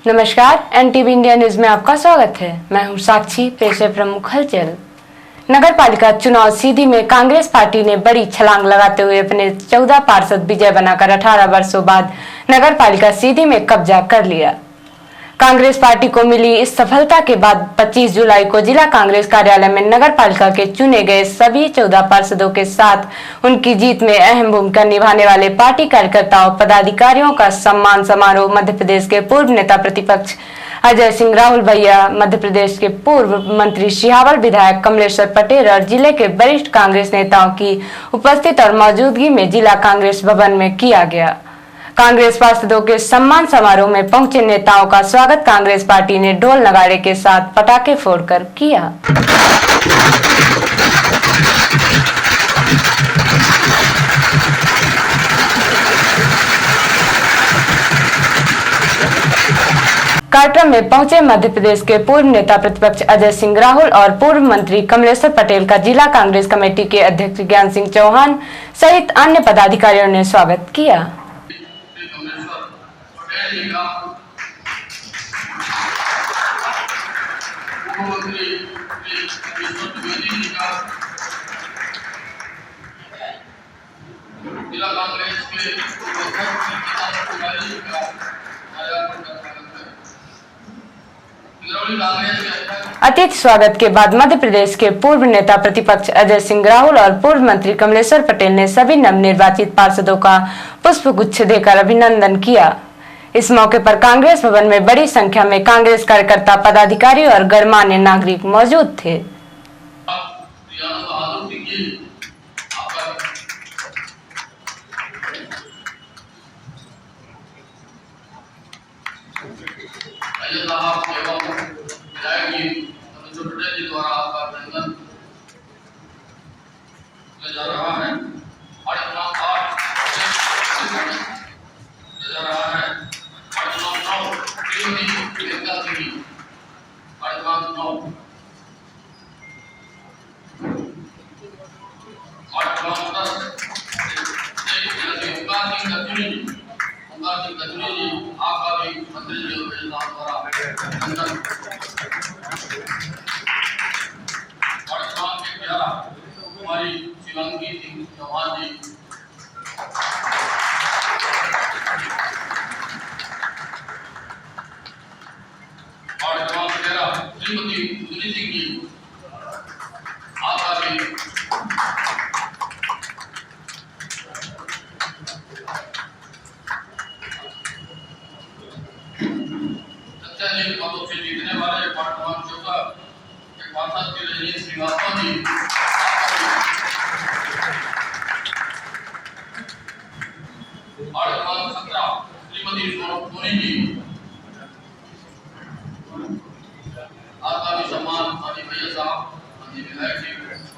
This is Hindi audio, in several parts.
नमस्कार, एनटीवी इंडिया न्यूज में आपका स्वागत है। मैं हूं साक्षी। पेश है प्रमुख हलचल। नगर पालिका चुनाव सीधी में कांग्रेस पार्टी ने बड़ी छलांग लगाते हुए अपने 14 पार्षद विजय बनाकर 18 वर्षों बाद नगर पालिका सीधी में कब्जा कर लिया। कांग्रेस पार्टी को मिली इस सफलता के बाद 25 जुलाई को जिला कांग्रेस कार्यालय में नगर पालिका के चुने गए सभी 14 पार्षदों के साथ उनकी जीत में अहम भूमिका निभाने वाले पार्टी कार्यकर्ताओं पदाधिकारियों का सम्मान समारोह मध्य प्रदेश के पूर्व नेता प्रतिपक्ष अजय सिंह राहुल भैया, मध्य प्रदेश के पूर्व मंत्री सिहावल विधायक कमलेश्वर पटेल और जिले के वरिष्ठ कांग्रेस नेताओं की उपस्थित और मौजूदगी में जिला कांग्रेस भवन में किया गया। कांग्रेस पार्षदों के सम्मान समारोह में पहुंचे नेताओं का स्वागत कांग्रेस पार्टी ने ढोल नगाड़े के साथ पटाखे फोड़कर किया। कार्यक्रम में पहुंचे मध्य प्रदेश के पूर्व नेता प्रतिपक्ष अजय सिंह राहुल और पूर्व मंत्री कमलेश्वर पटेल का जिला कांग्रेस कमेटी के अध्यक्ष ज्ञान सिंह चौहान सहित अन्य पदाधिकारियों ने स्वागत किया। जिला कांग्रेस के अतिथि स्वागत के बाद मध्य प्रदेश के पूर्व नेता प्रतिपक्ष अजय सिंह राहुल और पूर्व मंत्री कमलेश्वर पटेल ने सभी नवनिर्वाचित पार्षदों का पुष्प गुच्छ देकर अभिनंदन किया। इस मौके पर कांग्रेस भवन में बड़ी संख्या में कांग्रेस कार्यकर्ता, पदाधिकारी और गणमान्य नागरिक मौजूद थे। द्वारा आपका अभिनंदन किया जा रहा है और आपका भी मंत्री जी द्वारा हमारी शिवांगी सिंह चौहान जी और श्रीमती सुनी सिंह जी आपका भी सत्याजीत मतों से जीतने वाले वर्तमान एक पार्षद के रजनीश श्रीवास्तव जी और 17 श्रीमती सोनी जी आपका भी सम्मान माननीय भैया साहब, माननीय विधायक जी,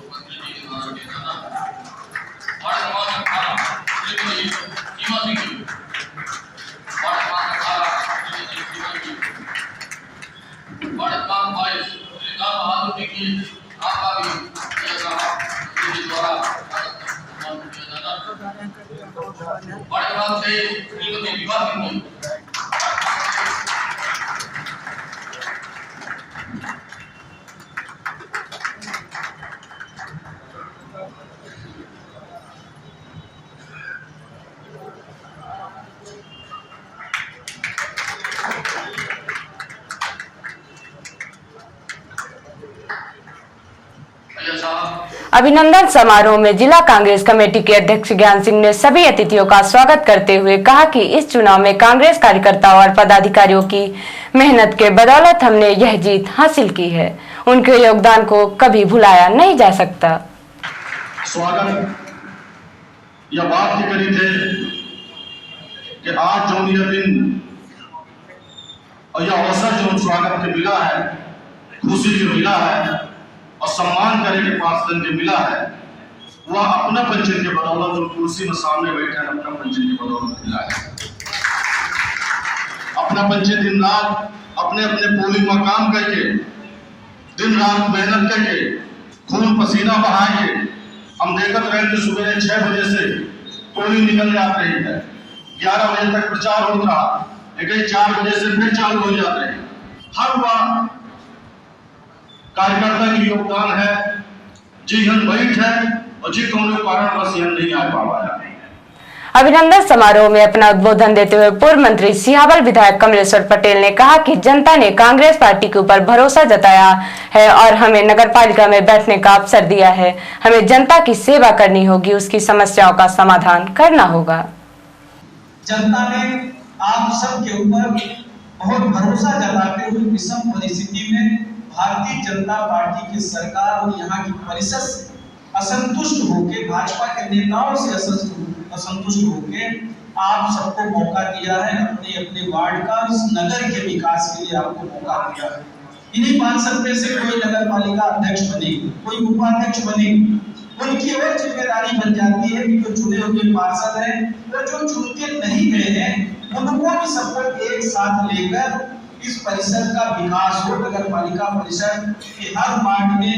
मंत्री जी के द्वारा किया जाना और 18 श्रीमती सीमा सिंह जी और 18 श्रीमती सीमा जी और 22 श्रीकांत बहादुर जी आपका भी भैया साहब, मंत्री जी द्वारा सम्मान किया जाना और से श्रीमती विभा सिंह जी अभिनंदन समारोह में जिला कांग्रेस कमेटी के अध्यक्ष ज्ञान सिंह ने सभी अतिथियों का स्वागत करते हुए कहा कि इस चुनाव में कांग्रेस कार्यकर्ताओं और पदाधिकारियों की मेहनत के बदौलत हमने यह जीत हासिल की है। उनके योगदान को कभी भुलाया नहीं जा सकता। स्वागत यह बात ही करी थे कि आज जो यह दिन और यह अवसर जो स्वागत के मिला है, खुशी जो मिला है और सम्मान करने के पार्षद के मिला है, वह अपना पंचन के बदौलत जो कुर्सी में सामने बैठे हैं अपना पंचन के बदौलत मिला है। अपना पंचन दिन रात अपने अपने पोलिंग में काम करके, दिन रात मेहनत करके, खून पसीना बहा के हम देखते रहे कि सुबह 6 बजे से पोलिंग निकल जाती है, 11 बजे तक प्रचार होता, लेकिन 4 बजे से फिर चालू हो जाते हैं। हर बार कार्यकर्ता की योगदान है, जी हम बैठ है और जी कौन कारण बस यहाँ नहीं आ पाया। अभिनंदन समारोह में अपना उद्बोधन देते हुए पूर्व मंत्री सिहावल विधायक कमलेश्वर पटेल ने कहा कि जनता ने कांग्रेस पार्टी के ऊपर भरोसा जताया है और हमें नगरपालिका में बैठने का अवसर दिया है। हमें जनता की सेवा करनी होगी, उसकी समस्याओं का समाधान करना होगा। जनता ने आप सब के ऊपर बहुत भरोसा जताते हुए विषम परिस्थिति में भारतीय जनता पार्टी की सरकार और यहाँ की परिषद से असंतुष्ट होकर, भाजपा के नेताओं से असंतुष्ट होकर आप सबको मौका दिया है। अपने अपने वार्ड का, इस नगर के विकास के लिए आपको मौका दिया है। इन्हीं 5 सप्ताह से कोई नगर पालिका अध्यक्ष बनेगी, कोई उपाध्यक्ष बनेगी, उनकी और जिम्मेदारी बन जाती है कि जो चुने हुए पार्षद हैं और जो चुनके नहीं गए हैं उनको भी सबको एक साथ लेकर इस परिसर का विकास हो। नगर पालिका परिसर के हर वार्ड में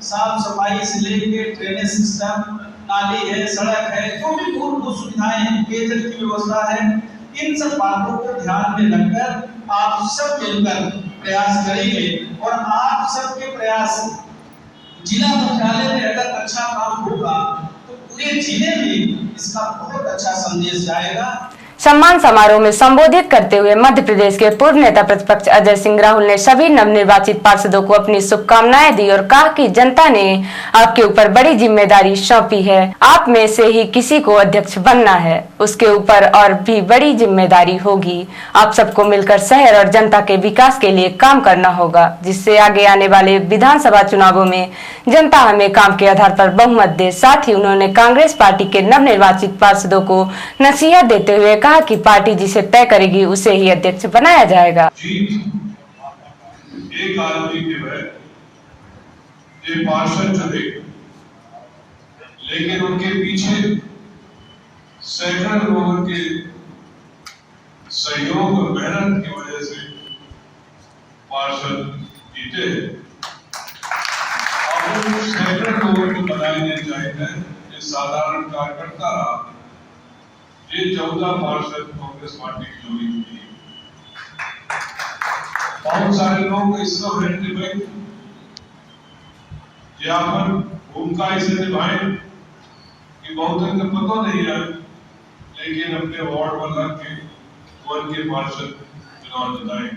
साफ सफाई से लेकर ड्रेनेज सिस्टम, नाली है, सड़क है, जो भी मूलभूत सुविधाएं हैं, पेयजल की व्यवस्था है, इन सब बातों को ध्यान में रखकर आप सब मिलकर प्रयास करेंगे और आप सबके प्रयास जिला मुख्यालय में अगर अच्छा काम होगा तो पूरे जिले में इसका बहुत अच्छा संदेश जाएगा। सम्मान समारोह में संबोधित करते हुए मध्य प्रदेश के पूर्व नेता प्रतिपक्ष अजय सिंह राहुल ने सभी नवनिर्वाचित पार्षदों को अपनी शुभकामनाएं दी और कहा कि जनता ने आपके ऊपर बड़ी जिम्मेदारी सौंपी है। आप में से ही किसी को अध्यक्ष बनना है, उसके ऊपर और भी बड़ी जिम्मेदारी होगी। आप सबको मिलकर शहर और जनता के विकास के लिए काम करना होगा, जिससे आगे आने वाले विधानसभा चुनावों में जनता हमें काम के आधार पर बहुमत दे। साथ ही उन्होंने कांग्रेस पार्टी के नवनिर्वाचित पार्षदों को नसीहत देते हुए कहा कि पार्टी जिसे तय करेगी उसे ही अध्यक्ष बनाया जाएगा। एक आदमी के वह ये पार्षद चुने, लेकिन उनके पीछे सैकड़ों लोगों के सहयोग और मेहनत की वजह से पार्षद जीते। और सैकड़ों लोगों को बनाए देने चाहिए, ये साधारण कार्यकर्ता ये 14 पार्षद कांग्रेस पार्टी की जोड़ी हुई। बहुत सारे लोग इसका भूमिका इसे निभाए कि बहुत इनको पता नहीं है, लेकिन अपने वार्ड वाला के वन के पार्षद चुनाव जिताए।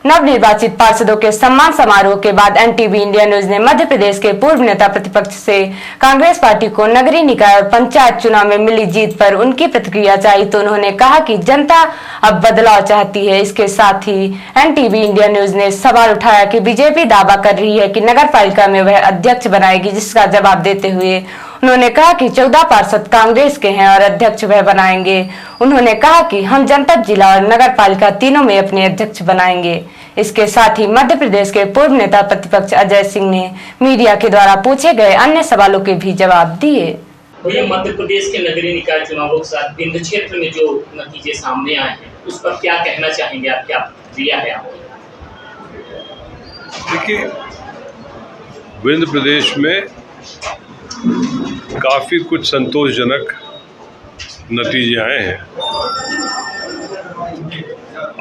नवनिर्वाचित पार्षदों के सम्मान समारोह के बाद एनटीवी इंडिया न्यूज ने मध्य प्रदेश के पूर्व नेता प्रतिपक्ष से कांग्रेस पार्टी को नगरीय निकाय और पंचायत चुनाव में मिली जीत पर उनकी प्रतिक्रिया चाहिए तो उन्होंने कहा कि जनता अब बदलाव चाहती है। इसके साथ ही एनटीवी इंडिया न्यूज ने सवाल उठाया कि बीजेपी दावा कर रही है कि नगर पालिका में वह अध्यक्ष बनाएगी, जिसका जवाब देते हुए उन्होंने कहा कि 14 पार्षद कांग्रेस के हैं और अध्यक्ष वह बनाएंगे। उन्होंने कहा कि हम जनपद, जिला और नगर पालिका तीनों में अपने अध्यक्ष बनाएंगे। इसके साथ ही मध्य प्रदेश के पूर्व नेता प्रतिपक्ष अजय सिंह ने मीडिया के द्वारा पूछे गए अन्य सवालों के भी जवाब दिए। भैया, मध्य प्रदेश के नगरीय निकाय चुनावों के साथ विंध्य क्षेत्र में जो नतीजे सामने आए हैं उस पर क्या कहना चाहेंगे आप, क्या प्रतिक्रिया है आपकी? देखिए, विंध्य प्रदेश में काफी कुछ संतोषजनक नतीजे आए हैं।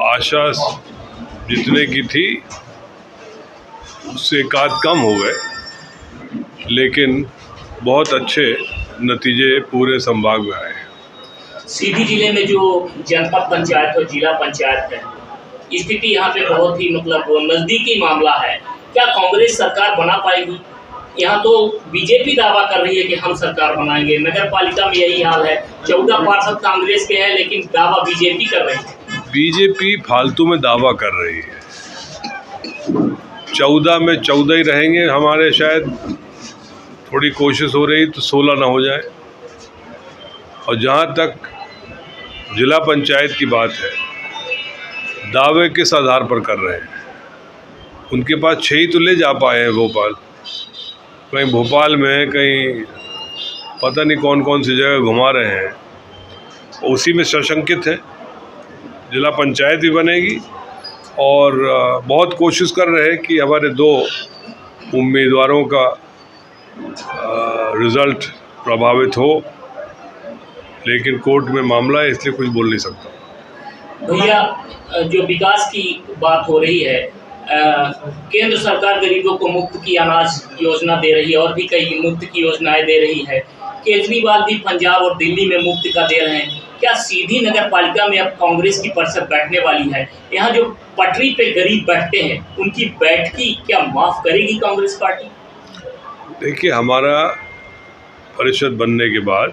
आशा जितने की थी उससे एक आध कम हो गए, लेकिन बहुत अच्छे नतीजे पूरे संभाग में आए हैं। सीधी जिले में जो जनपद पंचायत और जिला पंचायत है, स्थिति यहाँ पे बहुत ही नजदीकी मामला है। क्या कांग्रेस सरकार बना पाएगी? यहाँ तो बीजेपी दावा कर रही है कि हम सरकार बनाएंगे, नगर पालिका में यही हाल है, 14 पार्षद कांग्रेस के हैं लेकिन दावा बीजेपी कर रही है। बीजेपी फालतू में दावा कर रही है। 14 में 14 ही रहेंगे, हमारे शायद थोड़ी कोशिश हो रही तो 16 ना हो जाए। और जहाँ तक जिला पंचायत की बात है, दावे किस आधार पर कर रहे हैं? उनके पास 6 ही तो ले जा पाए हैं भोपाल, कहीं भोपाल में, कहीं पता नहीं कौन कौन सी जगह घुमा रहे हैं, उसी में सशंकित है। जिला पंचायत भी बनेगी और बहुत कोशिश कर रहे हैं कि हमारे 2 उम्मीदवारों का रिज़ल्ट प्रभावित हो, लेकिन कोर्ट में मामला है इसलिए कुछ बोल नहीं सकता। भैया, जो विकास की बात हो रही है, केंद्र सरकार गरीबों को मुफ्त की अनाज योजना दे रही है और भी कई मुफ्त की योजनाएं दे रही है। केजरीवाल भी पंजाब और दिल्ली में मुफ्त का दे रहे हैं। क्या सीधी नगर पालिका में अब कांग्रेस की परिषद बैठने वाली है? यहाँ जो पटरी पे गरीब बैठते हैं उनकी बैठकी क्या माफ करेगी कांग्रेस पार्टी? देखिए, हमारा परिषद बनने के बाद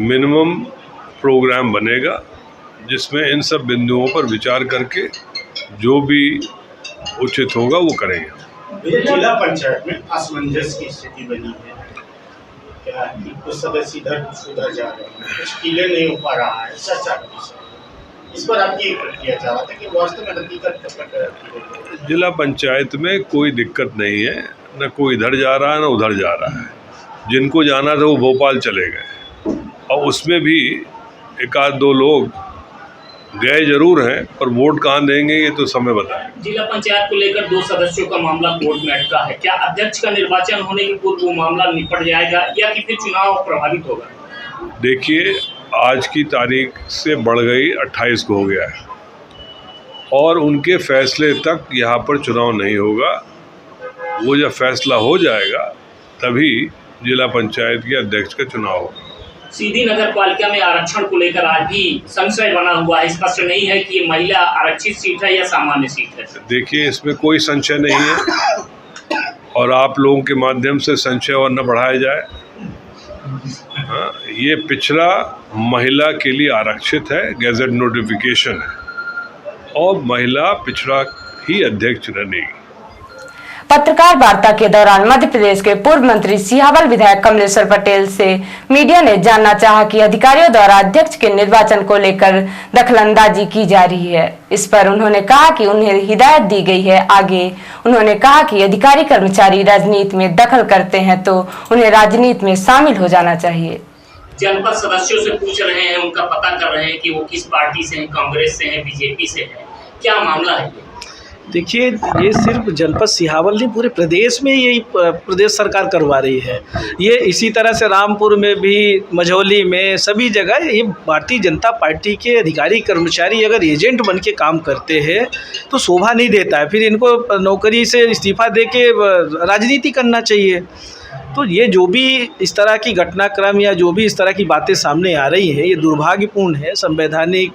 मिनिमम प्रोग्राम बनेगा जिसमें इन सब बिंदुओं पर विचार करके जो भी उचित होगा वो करेंगे। जिला पंचायत में असमंजस की स्थिति बनी है क्या कि कुछ सदस्य इधर कुछ उधर जा रहे हैं, कुछ क्लियर नहीं हो पा रहा है, चर्चा का विषय। इस पर आपकी प्रतिक्रिया चाह था कि वास्तव में हकीकत जिला पंचायत में कोई दिक्कत नहीं है, न कोई इधर जा रहा है न उधर जा रहा है। जिनको जाना था वो भोपाल चले गए और उसमें भी एक आध दो लोग गए जरूर हैं, पर वोट कहाँ देंगे ये तो समय बताए। जिला पंचायत को लेकर 2 सदस्यों का मामला कोर्ट में अटका है। क्या अध्यक्ष का निर्वाचन होने के पूर्व वो मामला निपट जाएगा या कि फिर चुनाव प्रभावित होगा? देखिए, आज की तारीख से बढ़ गई 28 को हो गया है और उनके फैसले तक यहाँ पर चुनाव नहीं होगा। वो जब फैसला हो जाएगा तभी जिला पंचायत के अध्यक्ष का चुनाव होगा। सीधी नगर पालिका में आरक्षण को लेकर आज भी संशय बना हुआ है। स्पष्ट नहीं है कि ये महिला आरक्षित सीट है या सामान्य सीट है। देखिए, इसमें कोई संशय नहीं है और आप लोगों के माध्यम से संशय और न बढ़ाया जाए। हाँ, ये पिछड़ा महिला के लिए आरक्षित है, गैजेट नोटिफिकेशन है और महिला पिछड़ा ही अध्यक्ष बनेगी। पत्रकार वार्ता के दौरान मध्य प्रदेश के पूर्व मंत्री सिहावल विधायक कमलेश्वर पटेल से मीडिया ने जानना चाहा कि अधिकारियों द्वारा अध्यक्ष के निर्वाचन को लेकर दखलंदाजी की जा रही है। इस पर उन्होंने कहा कि उन्हें हिदायत दी गई है। आगे उन्होंने कहा कि अधिकारी कर्मचारी राजनीति में दखल करते हैं तो उन्हें राजनीति में शामिल हो जाना चाहिए। जनपद सदस्यों से पूछ रहे हैं, उनका पता कर रहे हैं कि वो किस पार्टी से हैं, कांग्रेस से हैं, बीजेपी से हैं, क्या मामला है? देखिए, ये सिर्फ जनपद सिहावल नहीं, पूरे प्रदेश में यही प्रदेश सरकार करवा रही है। ये इसी तरह से रामपुर में भी, मझौली में, सभी जगह ये भारतीय जनता पार्टी के अधिकारी कर्मचारी अगर एजेंट बन के काम करते हैं तो शोभा नहीं देता है। फिर इनको नौकरी से इस्तीफा दे के राजनीति करना चाहिए। तो ये जो भी इस तरह की घटनाक्रम या जो भी इस तरह की बातें सामने आ रही हैं, ये दुर्भाग्यपूर्ण है। संवैधानिक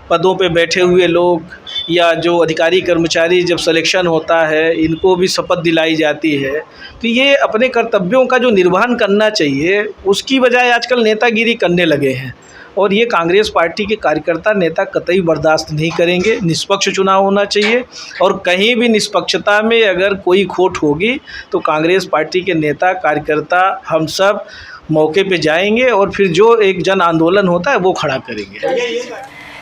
पदों पे बैठे हुए लोग या जो अधिकारी कर्मचारी जब सिलेक्शन होता है, इनको भी शपथ दिलाई जाती है, तो ये अपने कर्तव्यों का जो निर्वहन करना चाहिए उसकी बजाय आजकल नेतागिरी करने लगे हैं। और ये कांग्रेस पार्टी के कार्यकर्ता नेता कतई बर्दाश्त नहीं करेंगे। निष्पक्ष चुनाव होना चाहिए और कहीं भी निष्पक्षता में अगर कोई खोट होगी तो कांग्रेस पार्टी के नेता कार्यकर्ता हम सब मौके पे जाएंगे और फिर जो एक जन आंदोलन होता है वो खड़ा करेंगे।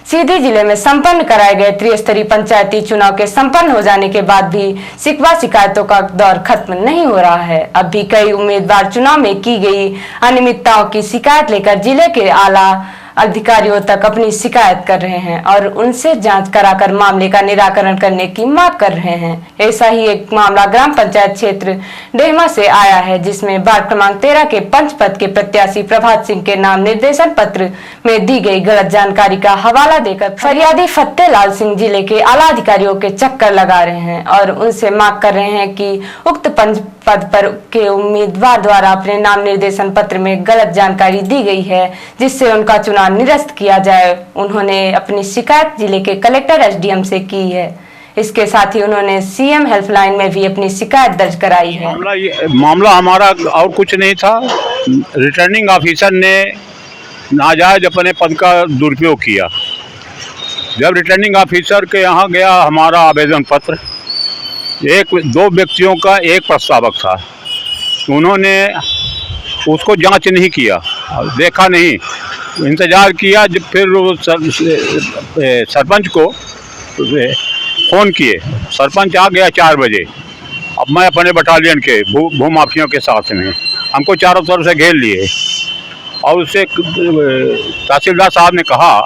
सीधी जिले में संपन्न कराए गए त्रिस्तरीय पंचायती चुनाव के संपन्न हो जाने के बाद भी शिकवा शिकायतों का दौर खत्म नहीं हो रहा है। अब भी कई उम्मीदवार चुनाव में की गई अनियमितताओं की शिकायत लेकर जिले के आला अधिकारियों तक अपनी शिकायत कर रहे हैं और उनसे जांच कराकर मामले का निराकरण करने की मांग कर रहे हैं। ऐसा ही एक मामला ग्राम पंचायत क्षेत्र डेहमा से आया है, जिसमें वार्ड क्रमांक 13 के पंच पद के प्रत्याशी प्रभात सिंह के नाम निर्देशन पत्र में दी गई गलत जानकारी का हवाला देकर फरियादी फतेहलाल सिंह जिले के आला अधिकारियों के चक्कर लगा रहे हैं और उनसे मांग कर रहे हैं कि उक्त पंच पद पर के उम्मीदवार द्वारा अपने नाम निर्देशन पत्र में गलत जानकारी दी गई है, जिससे उनका चुनाव निरस्त किया जाए। उन्होंने अपनी शिकायत जिले के कलेक्टर एसडीएम से की है। इसके साथ ही उन्होंने सीएम हेल्पलाइन में भी अपनी शिकायत दर्ज कराई है। मामला हमारा और कुछ नहीं था। रिटर्निंग ऑफिसर ने नाजायज अपने पद का दुरुपयोग किया। जब रिटर्निंग ऑफिसर के यहाँ गया हमारा आवेदन पत्र, दो व्यक्तियों का एक प्रस्तावक था, उन्होंने उसको जांच नहीं किया, देखा नहीं, इंतज़ार किया। जब फिर सरपंच को फ़ोन किए, सरपंच आ गया 4 बजे। अब मैं अपने बटालियन के भूमाफियों के साथ में, हमको चारों तरफ से घेर लिए और उससे तहसीलदार साहब ने कहा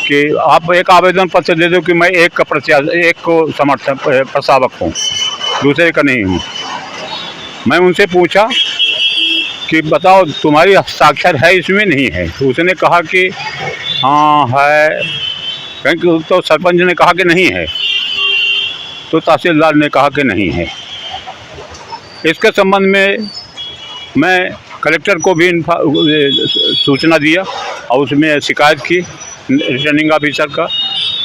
कि आप एक आवेदन पत्र दे दो कि मैं एक को समर्थन प्रस्तावक हूँ, दूसरे का नहीं हूँ। मैं उनसे पूछा कि बताओ तुम्हारी हस्ताक्षर है इसमें? नहीं है। तो उसने कहा कि हाँ है, क्योंकि तो सरपंच ने कहा कि नहीं है, तो तहसीलदार ने कहा कि नहीं है। इसके संबंध में मैं कलेक्टर को भी सूचना दिया और उसमें शिकायत की रिटर्निंग ऑफिसर का,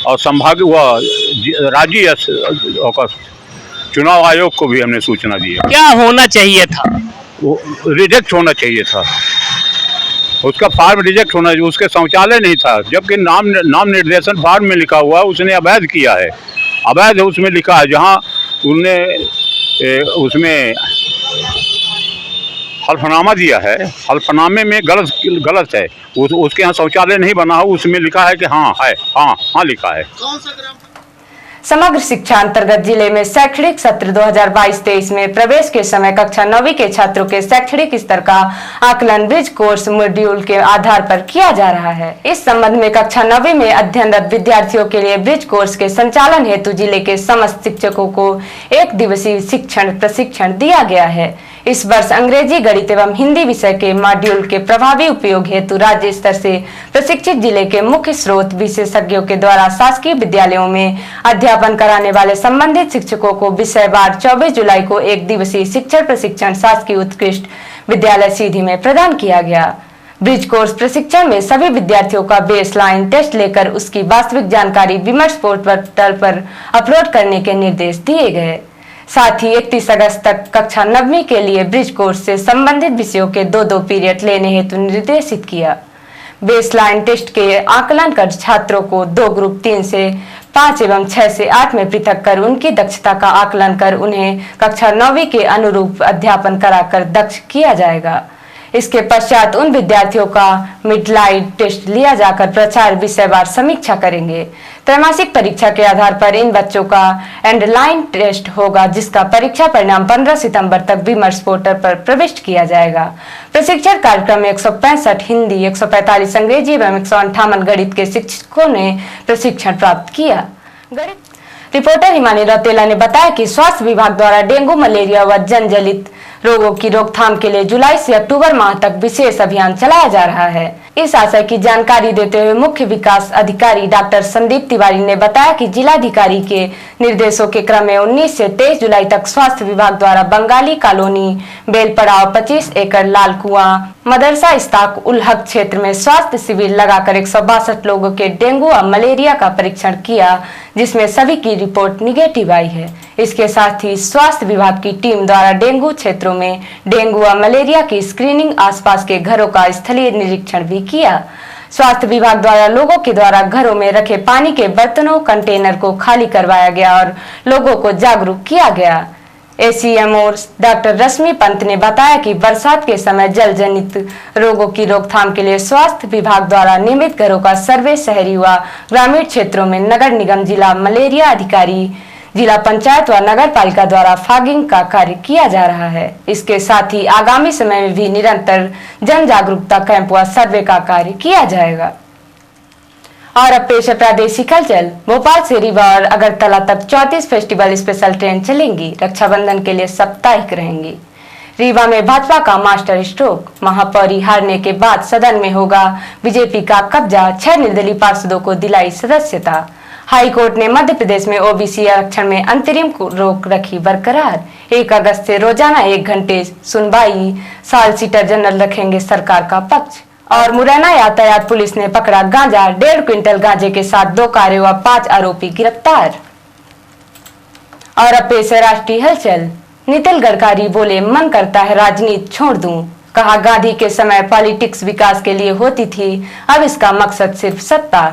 और संभाग व राज्य चुनाव आयोग को भी हमने सूचना दिया। क्या होना चाहिए था? वो रिजेक्ट होना चाहिए था, उसका फॉर्म रिजेक्ट होना चाहिए। उसके शौचालय नहीं था, जबकि नाम निर्देशन फॉर्म में लिखा हुआ है, उसने अवैध किया है। अवैध उसमें लिखा है, जहाँ उनने उसमें हल्फनामा दिया है, हल्फनामे में गलत है। उसके यहाँ शौचालय नहीं बना हो, उसमें लिखा है कि हाँ है, हाँ लिखा है। समग्र शिक्षा अंतर्गत जिले में शैक्षणिक सत्र 2022-23 में प्रवेश के समय कक्षा 9वीं के छात्रों के शैक्षणिक स्तर का आकलन ब्रिज कोर्स मॉड्यूल के आधार पर किया जा रहा है। इस संबंध में कक्षा 9वीं में अध्ययनरत विद्यार्थियों के लिए ब्रिज कोर्स के संचालन हेतु जिले के समस्त शिक्षकों को 1 दिवसीय शिक्षण प्रशिक्षण दिया गया है। इस वर्ष अंग्रेजी, गणित एवं हिंदी विषय के मॉड्यूल के प्रभावी उपयोग हेतु राज्य स्तर से प्रशिक्षित जिले के मुख्य स्रोत विशेषज्ञों के द्वारा शासकीय विद्यालयों में अध्यापन कराने वाले संबंधित शिक्षकों को विषयवार 24 जुलाई को 1 दिवसीय शिक्षण प्रशिक्षण शासकीय उत्कृष्ट विद्यालय सीधी में प्रदान किया गया। ब्रिज कोर्स प्रशिक्षण में सभी विद्यार्थियों का बेसलाइन टेस्ट लेकर उसकी वास्तविक जानकारी विमर्श पोर्टल पर अपलोड करने के निर्देश दिए गए। साथ ही 31 अगस्त तक कक्षा 9वीं के लिए ब्रिज कोर्स से संबंधित विषयों के 2-2 पीरियड लेने हेतु निर्देशित किया। बेसलाइन टेस्ट के आकलन कर छात्रों को 2 ग्रुप 3 से 5 एवं 6 से 8 में पृथक कर उनकी दक्षता का आकलन कर उन्हें कक्षा 9वीं के अनुरूप अध्यापन कराकर दक्ष किया जाएगा। इसके पश्चात उन विद्यार्थियों का मिडलाइन टेस्ट लिया जाकर प्राचार्य विषयवार समीक्षा करेंगे। त्रैमासिक परीक्षा के आधार पर इन बच्चों का एंडलाइन टेस्ट होगा, जिसका परीक्षा परिणाम 15 सितंबर तक विमर्श पोर्टल पर प्रविष्ट किया जाएगा। प्रशिक्षण कार्यक्रम में 165 हिंदी, 145 अंग्रेजी एवं 158 गणित के शिक्षकों ने प्रशिक्षण प्राप्त किया। रिपोर्टर हिमानी रौतेला ने बताया कि स्वास्थ्य विभाग द्वारा डेंगू, मलेरिया व जंजलित रोगों की रोकथाम के लिए जुलाई से अक्टूबर माह तक विशेष अभियान चलाया जा रहा है। इस आशय की जानकारी देते हुए मुख्य विकास अधिकारी डॉक्टर संदीप तिवारी ने बताया कि जिलाधिकारी के निर्देशों के क्रम में 19 से 23 जुलाई तक स्वास्थ्य विभाग द्वारा बंगाली कॉलोनी, बेलपड़ाव, 25 एकड़ लाल कुआं, मदरसा इस्ताक उल हक क्षेत्र में स्वास्थ्य शिविर लगाकर 162 लोगों के डेंगू और मलेरिया का परीक्षण किया, जिसमें सभी की रिपोर्ट निगेटिव आई है। इसके साथ ही स्वास्थ्य विभाग की टीम द्वारा डेंगू क्षेत्रों में डेंगू और मलेरिया की स्क्रीनिंग, आसपास के घरों का स्थलीय निरीक्षण भी किया। स्वास्थ्य विभाग द्वारा लोगों के द्वारा घरों में रखे पानी के बर्तनों, कंटेनर को खाली करवाया गया और लोगों को जागरूक किया गया। एसीएमओ डॉक्टर रश्मि पंत ने बताया कि बरसात के समय जल जनित रोगों की रोकथाम के लिए स्वास्थ्य विभाग द्वारा नियमित घरों का सर्वे शहरी व ग्रामीण क्षेत्रों में नगर निगम, जिला मलेरिया अधिकारी, जिला पंचायत व नगर पालिका द्वारा फॉगिंग का कार्य किया जा रहा है। इसके साथ ही आगामी समय में भी निरंतर जन जागरूकता कैंप व सर्वे का कार्य किया जाएगा। और अब पेश है प्रादेशिक हलचल। भोपाल से रीवा और अगरतला तक 34 फेस्टिवल स्पेशल ट्रेन चलेंगी, रक्षाबंधन के लिए साप्ताहिक रहेंगी। रीवा में भाजपा का मास्टर स्ट्रोक, महापौरी हारने के बाद सदन में होगा बीजेपी का कब्जा, 6 निर्दलीय पार्षदों को दिलाई सदस्यता। हाई कोर्ट ने मध्य प्रदेश में ओबीसी आरक्षण में अंतरिम रोक रखी बरकरार। 1 अगस्त से रोजाना 1 घंटे सुनवाई, सॉलिसिटर जनरल रखेंगे सरकार का पक्ष। और मुरैना यातायात पुलिस ने पकड़ा गांजा, 1.5 क्विंटल गांजे के साथ 2 कारें व 5 आरोपी गिरफ्तार। और अब पेश है राष्ट्रीय हलचल। नितिन गडकरी बोले, मन करता है राजनीति छोड़ दूं। कहा, गांधी के समय पॉलिटिक्स विकास के लिए होती थी, अब इसका मकसद सिर्फ सत्ता।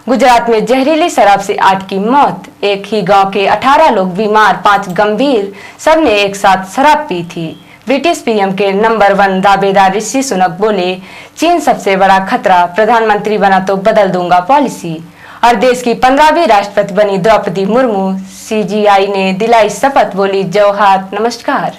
गुजरात में जहरीली शराब से 8 की मौत, एक ही गांव के 18 लोग बीमार, 5 गंभीर, सबने एक साथ शराब पी थी। ब्रिटिश पीएम के नंबर 1 दावेदार ऋषि सुनक बोले, चीन सबसे बड़ा खतरा, प्रधानमंत्री बना तो बदल दूंगा पॉलिसी। और देश की 15वीं राष्ट्रपति बनी द्रौपदी मुर्मू, सीजीआई ने दिलाई शपथ, बोली जय हाथ नमस्कार।